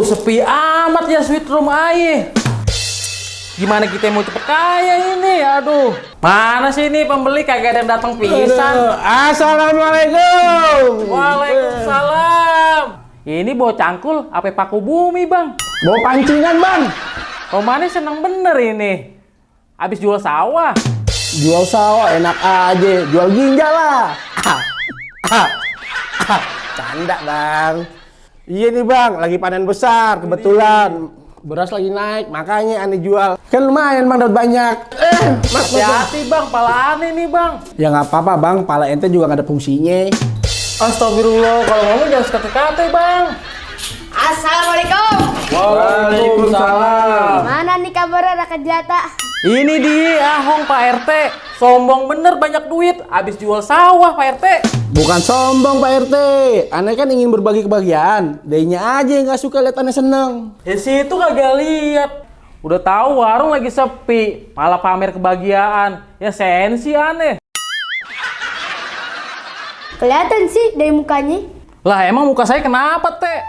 sepi amat ya sweet room aye. Gimana kita mau cepet kaya ini? Aduh, mana sih ini pembeli kagak ada yang datang pisan. Assalamualaikum. Waalaikumsalam. Ini bawa cangkul apa paku bumi bang? Bawa pancingan bang. Romani seneng bener ini. Habis jual sawah. Jual sawah enak aja. Jual ginjal lah. Canda bang. Iya nih bang, lagi panen besar kebetulan. Beras lagi naik, makanya aneh jual. Kan lumayan bang, dapat banyak. Hati-hati bang, pala aneh nih bang. Ya nggak apa-apa bang, pala ente juga nggak ada fungsinya. Astagfirullah, kalau ngomong jangan sekate-kate bang. Assalamualaikum. Waalaikumsalam. Mana nih kabarnya rakyat jelata? Ini dia Ahong Pak RT. Sombong bener banyak duit, habis jual sawah Pak RT. Bukan sombong Pak RT, aneh kan ingin berbagi kebahagiaan. Dayanya aja yang nggak suka lihat aneh seneng. Ya situ kagak lihat. Udah tahu warung lagi sepi, malah pamer kebahagiaan. Ya sensi aneh. Kelihatan sih dari mukanya. Lah emang muka saya kenapa, Teh?